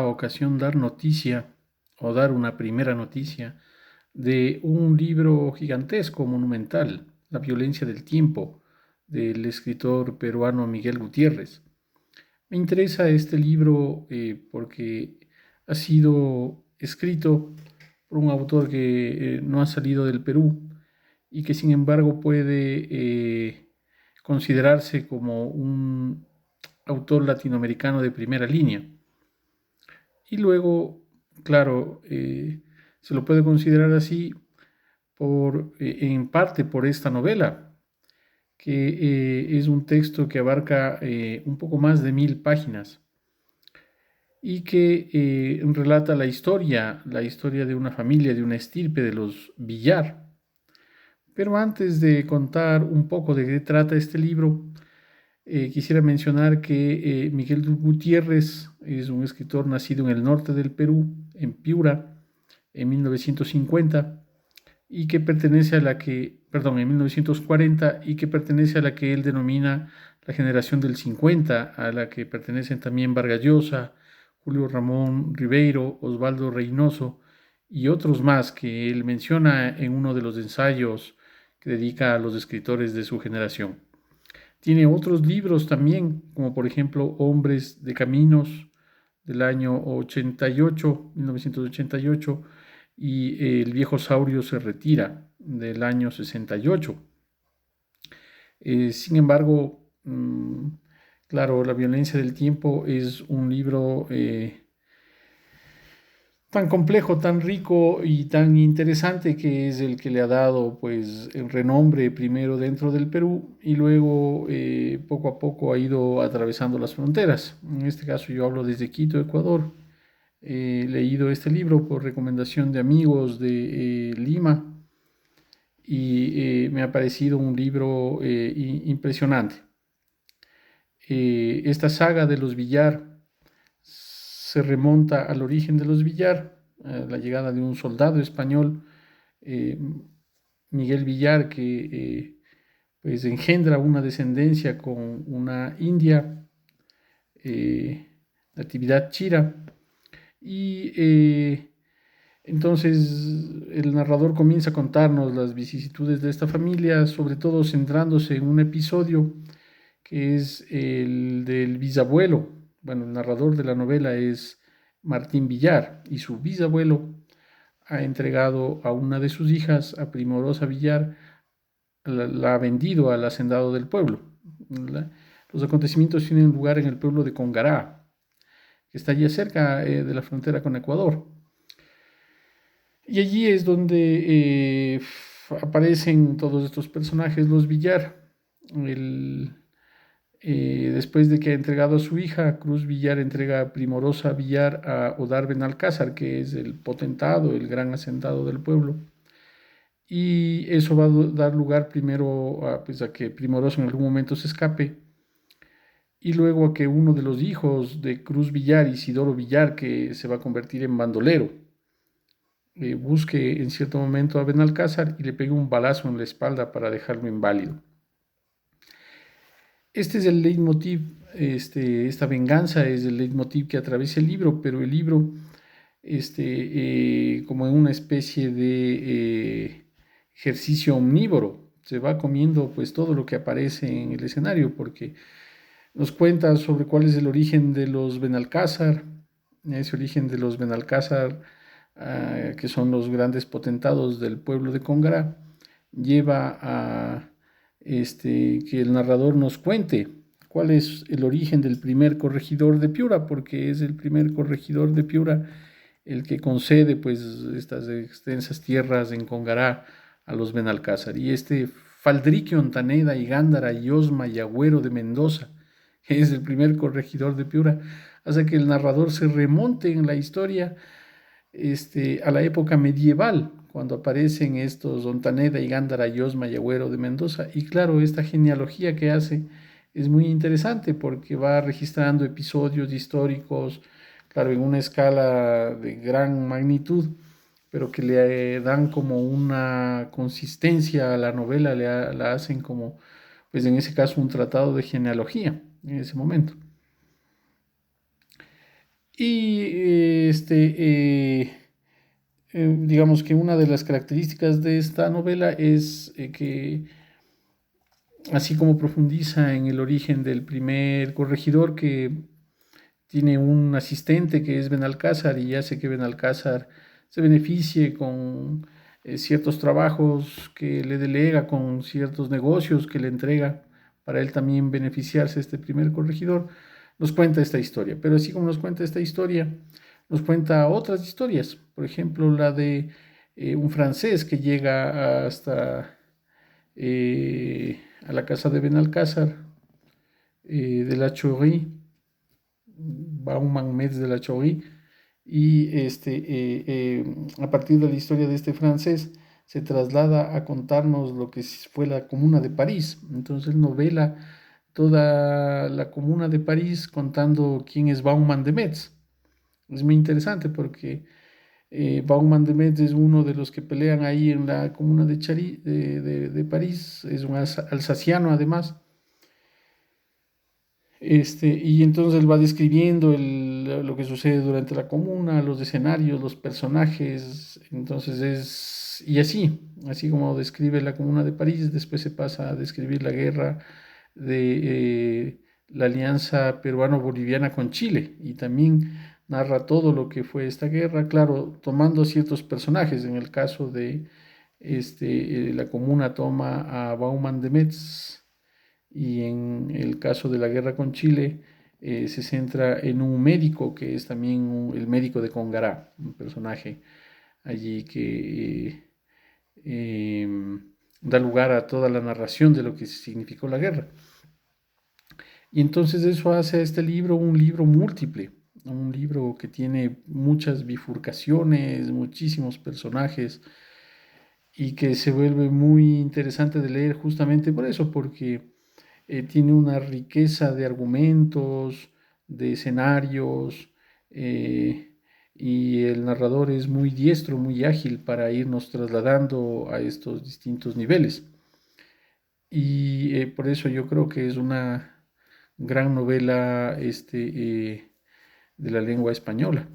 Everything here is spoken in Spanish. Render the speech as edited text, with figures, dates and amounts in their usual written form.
ocasión dar noticia o dar una primera noticia de un libro gigantesco, monumental, La violencia del tiempo, del escritor peruano Miguel Gutiérrez. Me interesa este libro porque ha sido escrito por un autor que no ha salido del Perú y que sin embargo puede considerarse como un autor latinoamericano de primera línea. Y luego, claro, se lo puede considerar así en parte por esta novela, que es un texto que abarca un poco más de 1000 páginas y que relata la historia de una familia, de una estirpe de los Villar. Pero antes de contar un poco de qué trata este libro, quisiera mencionar que Miguel Gutiérrez es un escritor nacido en el norte del Perú, en Piura, en 1950, y que pertenece a la que, perdón, en 1940, y que pertenece a la que él denomina la generación del 50, a la que pertenecen también Vargas Llosa, Julio Ramón Ribeiro, Osvaldo Reynoso y otros más que él menciona en uno de los ensayos que dedica a los escritores de su generación. Tiene otros libros también, como por ejemplo Hombres de Caminos del año 88, 1988, y El viejo saurio se retira del año 68. Sin embargo, claro, La violencia del tiempo es un libro tan complejo, tan rico y tan interesante, que es el que le ha dado pues el renombre primero dentro del Perú y luego poco a poco ha ido atravesando las fronteras. En este caso yo hablo desde Quito, Ecuador. He leído este libro por recomendación de amigos de Lima y me ha parecido un libro impresionante. Esta saga de los Villar se remonta al origen de los Villar, a la llegada de un soldado español, eh, Miguel Villar, que pues engendra una descendencia con una india, Natividad Chira, y entonces el narrador comienza a contarnos las vicisitudes de esta familia, sobre todo centrándose en un episodio que es el del bisabuelo. Bueno, el narrador de la novela es Martín Villar y su bisabuelo ha entregado a una de sus hijas, a Primorosa Villar, la ha vendido al hacendado del pueblo. Los acontecimientos tienen lugar en el pueblo de Congará, que está allí cerca de la frontera con Ecuador. Y allí es donde aparecen todos estos personajes, los Villar. El, Después de que ha entregado a su hija, Cruz Villar entrega a Primorosa Villar a Odar Benalcázar, que es el potentado, el gran hacendado del pueblo. Y eso va a dar lugar primero pues, a que Primoroso en algún momento se escape y luego a que uno de los hijos de Cruz Villar, Isidoro Villar, que se va a convertir en bandolero, busque en cierto momento a Benalcázar y le pegue un balazo en la espalda para dejarlo inválido. Este es el leitmotiv, esta venganza es el leitmotiv que atraviesa el libro, pero el libro, como en una especie de ejercicio omnívoro, se va comiendo pues todo lo que aparece en el escenario, porque nos cuenta sobre cuál es el origen de los Benalcázar, ese origen de los Benalcázar, que son los grandes potentados del pueblo de Congará, lleva a que el narrador nos cuente cuál es el origen del primer corregidor de Piura, porque es el primer corregidor de Piura el que concede pues estas extensas tierras en Congará a los Benalcázar. Y Faldrique Ontaneda y Gándara y Osma y Agüero de Mendoza, que es el primer corregidor de Piura, hace que el narrador se remonte en la historia a la época medieval, cuando aparecen estos Ontaneda y Gándara y Osma y Agüero de Mendoza. Y claro, esta genealogía que hace es muy interesante porque va registrando episodios históricos, claro, en una escala de gran magnitud, pero que le dan como una consistencia a la novela, la hacen como, pues en ese caso, un tratado de genealogía en ese momento. Y digamos que una de las características de esta novela es que, así como profundiza en el origen del primer corregidor, que tiene un asistente que es Benalcázar y hace que Benalcázar se beneficie con ciertos trabajos que le delega, con ciertos negocios que le entrega para él también beneficiarse este primer corregidor, nos cuenta esta historia. Pero así como nos cuenta esta historia, nos cuenta otras historias. Por ejemplo, la de un francés que llega hasta a la casa de Benalcázar, de la Chaurie, Bauman Metz de la Chaurie, y a partir de la historia de este francés se traslada a contarnos lo que fue la Comuna de París. Entonces novela toda la Comuna de París contando quién es Bauman de Metz. Es muy interesante porque Bauman de Metz es uno de los que pelean ahí en la Comuna de, de París, es un alsaciano además. Y entonces él va describiendo lo que sucede durante la comuna, los escenarios, los personajes, entonces y así como describe la comuna de París, después se pasa a describir la guerra de la alianza peruano-boliviana con Chile, y también narra todo lo que fue esta guerra, claro, tomando ciertos personajes. En el caso de la comuna toma a Bauman de Metz, y en el caso de la guerra con Chile se centra en un médico que es también el médico de Congará, un personaje allí que da lugar a toda la narración de lo que significó la guerra. Y entonces eso hace a este libro un libro múltiple, un libro que tiene muchas bifurcaciones, muchísimos personajes, y que se vuelve muy interesante de leer justamente por eso, porque tiene una riqueza de argumentos, de escenarios, y el narrador es muy diestro, muy ágil para irnos trasladando a estos distintos niveles. Y por eso yo creo que es una gran novela de la lengua española.